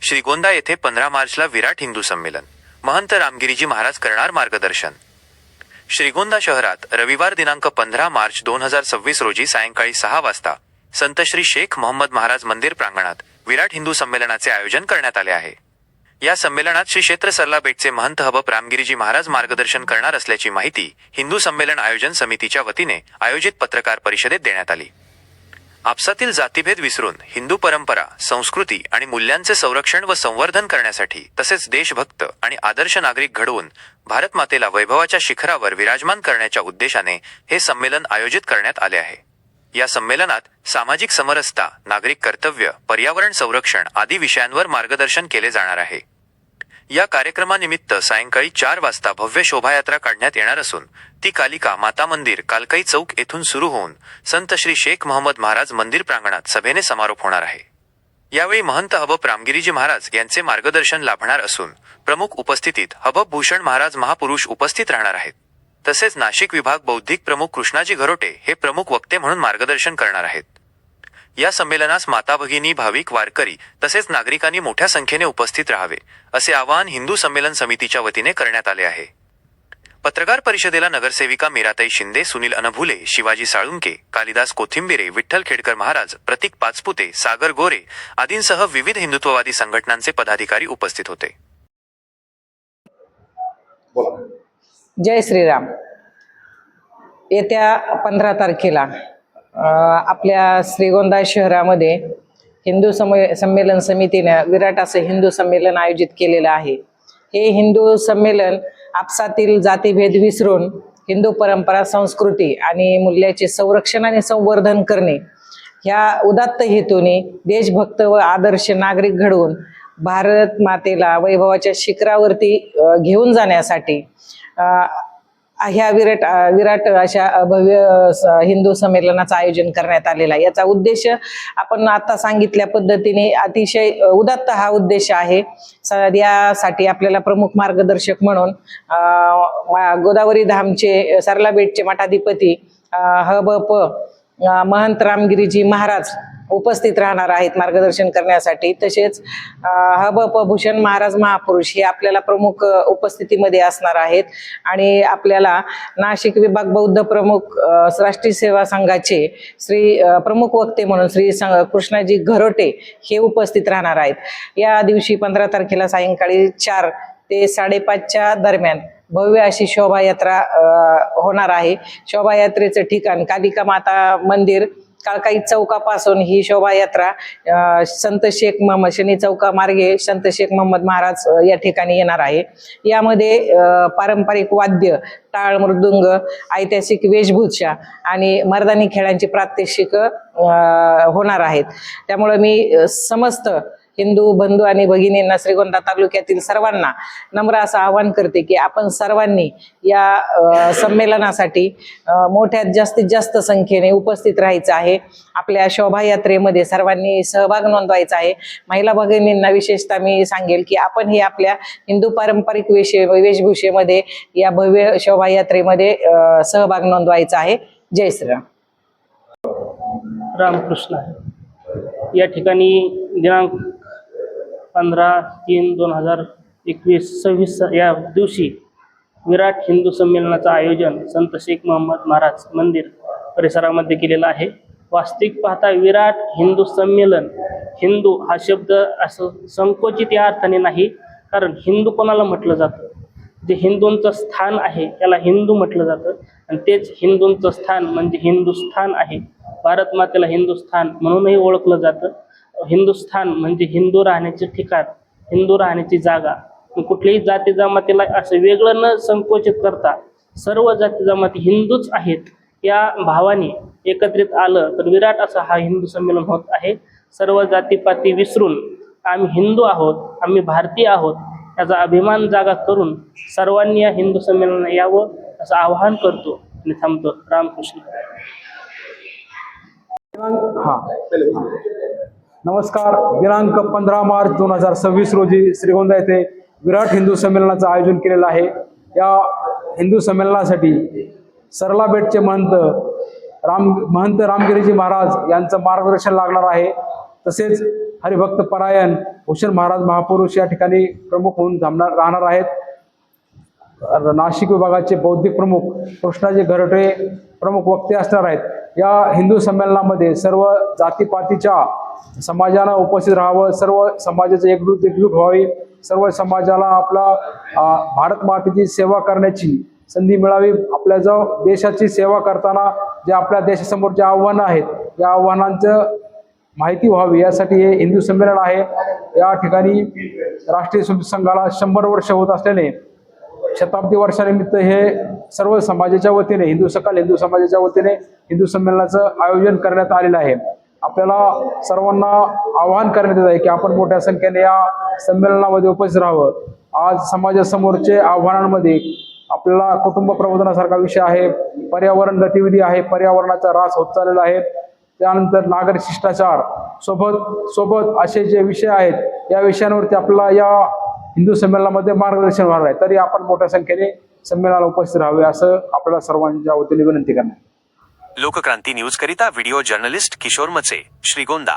श्रीगोंदा येथे 15 मार्चला विराट हिंदू संमेलन, महंत रामगिरीजी महाराज करणार मार्गदर्शन। श्रीगोंदा शहरात रविवार दिनांक 15 मार्च 2026 रोजी सायंकाळी 6 वाजता संत श्री शेख मोहम्मद महाराज मंदिर प्रांगणात विराट हिंदू संमेलनाचे आयोजन करण्यात आले आहे। या संमेलनात श्री क्षेत्र सरलाबेटचे महंत हबप रामगिरीजी महाराज मार्गदर्शन करणार असल्याची माहिती हिंदू संमेलन आयोजन समितीच्या वतीने आयोजित पत्रकार परिषदेत देण्यात आली। आपसातील जातीभेद विसरून हिंदू परंपरा, संस्कृती आणि मूल्यांचे संरक्षण व संवर्धन करण्यासाठी तसेच देशभक्त आणि आदर्श नागरिक घडवून भारत मातेला वैभवाच्या शिखरावर विराजमान करण्याच्या उद्देशाने हे संमेलन आयोजित करण्यात आले आहे। या संमेलनात सामाजिक समरसता, नागरिक कर्तव्य, पर्यावरण संरक्षण आदी विषयांवर मार्गदर्शन केले जाणार आहे। या कार्यक्रमानिमित्त सायंकाळी 4 वाजता भव्य शोभायात्रा काढण्यात येणार असून ती कालिका माता मंदिर, कालकाई चौक येथून सुरू होऊन संत श्री शेख मोहम्मद महाराज मंदिर प्रांगणात सभेने समारोप होणार आहे। यावेळी महंत हबप रामगिरीजी महाराज यांचे मार्गदर्शन लाभणार असून प्रमुख उपस्थितीत हबप भूषण महाराज महापुरुष उपस्थित राहणार आहेत। तसेच नाशिक विभाग बौद्धिक प्रमुख कृष्णाजी घरोटे हे प्रमुख वक्ते म्हणून मार्गदर्शन करणार आहेत। या संमेलनास माता भगिनी, भाविक, वारकरी तसेच नागरिकांनी मोठ्या संख्येने उपस्थित राहावे असे आवाहन हिंदू संमेलन समितीच्या वतीने करण्यात आले आहे। पत्रकार परिषदेला नगरसेविका मीराताई शिंदे, सुनील अनभुले, शिवाजी साळुंके, कालिदास कोथिंबिरे, विठ्ठल खेडकर महाराज, प्रतीक पाचपुते, सागर गोरे आदींसह विविध हिंदुत्ववादी संघटनांचे पदाधिकारी उपस्थित होते। जय श्रीराम। येत्या 15 तारखेला आपल्या श्रीगोंदा शहरामध्ये हिंदू संमेलन समितीने विराट असे हिंदू संमेलन आयोजित केलेलं आहे। हे हिंदू संमेलन आपसातील जातीभेद विसरून हिंदू परंपरा, संस्कृती आणि मूल्याचे संरक्षण आणि संवर्धन करणे ह्या उदात्त हेतूने देशभक्त व आदर्श नागरिक घडवून भारत मातेला वैभवाच्या शिखरावरती घेऊन जाण्यासाठी ह्या विराट अशा भव्य हिंदू संमेलनाचं आयोजन करण्यात आलेलं आहे। याचा उद्देश आपण आता सांगितल्या पद्धतीने अतिशय उदात्त हा उद्देश आहे। यासाठी आपल्याला प्रमुख मार्गदर्शक म्हणून गोदावरी धामचे सरलाबेटचे मठाधिपती हबप महंत रामगिरीजी महाराज उपस्थित राहणार आहेत मार्गदर्शन करण्यासाठी। तसेच हबप भूषण महाराज महापुरुष हे आपल्याला प्रमुख उपस्थितीमध्ये असणार आहेत आणि आपल्याला नाशिक विभाग बौद्ध प्रमुख राष्ट्रीय सेवा संघाचे प्रमुख वक्ते म्हणून श्री कृष्णाजी घरोटे हे उपस्थित राहणार आहेत। या दिवशी 15 तारखेला सायंकाळी 4 ते 5:30च्या दरम्यान भव्य अशी शोभायात्रा होणार आहे। शोभायात्रेचं ठिकाण कालिका माता मंदिर, कालकाई चौकापासून ही शोभायात्रा संत शेख मोहम्मद शनी चौका मार्गे संत शेख मोहम्मद महाराज या ठिकाणी येणार आहे। यामध्ये पारंपरिक वाद्य, टाळ, मृदुंग, ऐतिहासिक वेशभूषा आणि मर्दानी खेळांची प्रात्यक्षिक होणार आहेत। त्यामुळे मी समस्त हिंदू बंधू आणि भगिनींना, श्रीगोंदा तालुक्यातील सर्वांना नम्र असं आवाहन करते की आपण सर्वांनी या संमेलनासाठी मोठ्यात जास्तीत जास्त संख्येने उपस्थित राहायचं आहे। आपल्या शोभायात्रेमध्ये सर्वांनी सहभाग नोंदवायचा आहे। महिला भगिनींना विशेषतः मी सांगेल की आपण हे आपल्या हिंदू पारंपरिक वेशभूषेमध्ये या भव्य शोभायात्रेमध्ये सहभाग नोंदवायचा आहे। जय श्रीराम। रामकृष्ण। या ठिकाणी दिनांक 15/3/2026 या दिवशी विराट हिंदू संमेलनाचं आयोजन संत शेख मोहम्मद महाराज मंदिर परिसरामध्ये केलेलं आहे। वास्तविक पाहता विराट हिंदू संमेलन, हिंदू हा शब्द असं संकोचित या अर्थाने नाही, कारण हिंदू कोणाला म्हटलं जातं, जे हिंदूंचं स्थान आहे त्याला हिंदू म्हटलं जातं आणि तेच हिंदूंचं स्थान म्हणजे हिंदुस्थान आहे। भारत मातेला हिंदुस्थान म्हणूनही ओळखलं जातं। हिंदुस्थान म्हणजे हिंदू राहण्याचे ठिकाण, हिंदू राहण्याची जागा। कुठल्याही जाती जमातीला असं वेगळं न संकोचित करता सर्व जाती जमाती हिंदूच आहेत या भावाने एकत्रित आलं तर विराट असं हा हिंदू संमेलन होत आहे। सर्व जातीपाती विसरून आम्ही हिंदू आहोत, आम्ही भारतीय आहोत याचा अभिमान जागा करून सर्वांनी या हिंदू संमेलनाला यावं असं आवाहन करतो आणि थांबतो। रामकृष्ण। नमस्कार। दिनांक 15 मार्च 2026 रोजी श्रीगोंदा येथे विराट हिंदू संमेलनाचं आयोजन केलेलं आहे। या हिंदू संमेलनासाठी सरलाबेटचे महंत रामगिरीजी महाराज यांचं मार्गदर्शन लागणार आहे। तसेच हरिभक्त परायण भूषण महाराज महापुरुष या ठिकाणी प्रमुख म्हणून राहणार आहेत. नाशिक विभागाचे बौद्धिक प्रमुख कृष्णाजी घरटे प्रमुख वक्ते असणार आहेत. या हिंदू संमेलनामध्ये सर्व जातीपातीच्या समाजानं उपस्थित राहावं, सर्व समाजाचे एकजूट व्हावी, सर्व समाजाला आपला भारत मातेची सेवा करण्याची संधी मिळावी. आपल्या जो देशाची सेवा करताना जे आपल्या देशासमोर जे आव्हानं आहेत, या आव्हानांचं माहिती व्हावी यासाठी हे हिंदू संमेलन आहे. या ठिकाणी राष्ट्रीय स्वयंसेवक संघाला 100 वर्ष होत असल्याने शताब्दी वर्षानिमित्त हे सर्व समाजाच्या वतीने हिंदू समाजाच्या वतीने हिंदू संमेलनाचं आयोजन करण्यात आलेलं आहे. आपल्याला सर्वांना आवाहन करण्यात येत आहे की आपण मोठ्या संख्येने या संमेलनामध्ये उपस्थित राहावं. आज समाजासमोरचे आव्हानांमध्ये आपल्याला कुटुंब प्रबोधनासारखा विषय आहे, पर्यावरण गतिविधी आहे, पर्यावरणाचा ऱ्हास होत चाललेला आहे, त्यानंतर नागरिक शिष्टाचार सोबत असे जे विषय आहेत या विषयांवरती आपल्याला या हिंदू संमेलनामध्ये मार्गदर्शन होणार आहे. तरी आपण मोठ्या संख्येने संमेलनाला उपस्थित राहावे असं आपल्याला सर्वांच्या वतीने विनंती करणार. लोकक्रांती न्यूज करिता व्हिडिओ जर्नलिस्ट किशोर मचे, श्रीगोंदा.